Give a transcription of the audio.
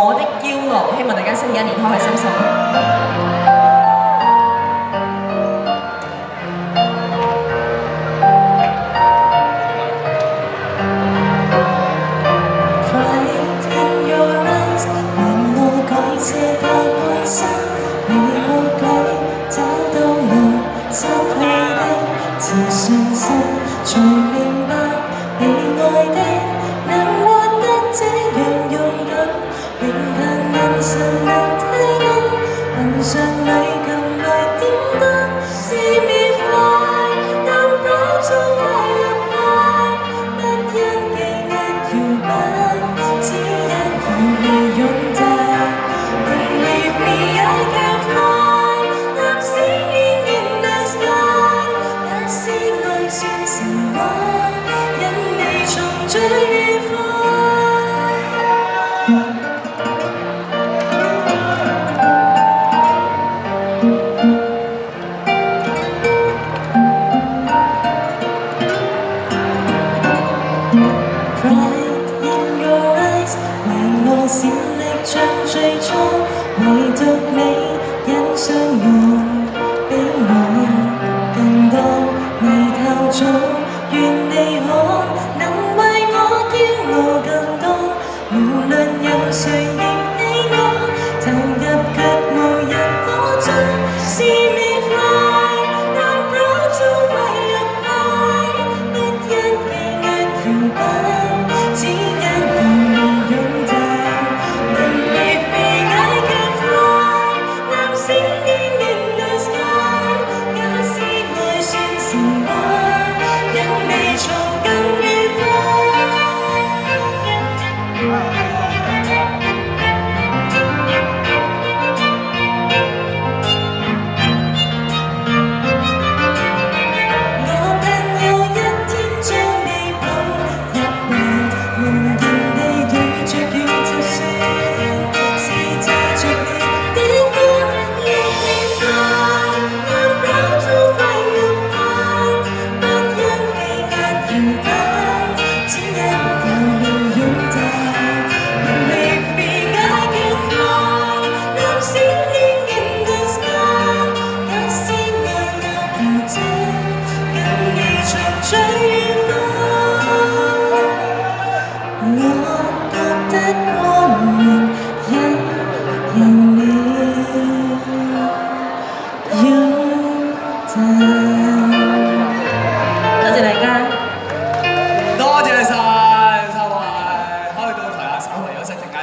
我的驕傲，希望大家新嘅一年開開心心。才明白被愛的能活得這樣勇敢，永盼眼神能聽我雲上裏琴來點燈。See me fly，但保重快樂愛，不因技藝搖擺，只因與你擁戴。Believe me I can fly，I'm singing in the sky， 假使愛算神話，因你重聚愉快。Pride in your eyes， 為我閃力像最初，唯獨你欣賞我，比我更多未透早。願你可能為我驕傲更多，無論有誰亦喜我，投入卻無人可阻。See me fly， 但保重快樂愛，不因技藝搖擺，只因與你擁戴。Believe me I can fly， I'm singing in the sky， 假使愛算神話，因你從更愉快。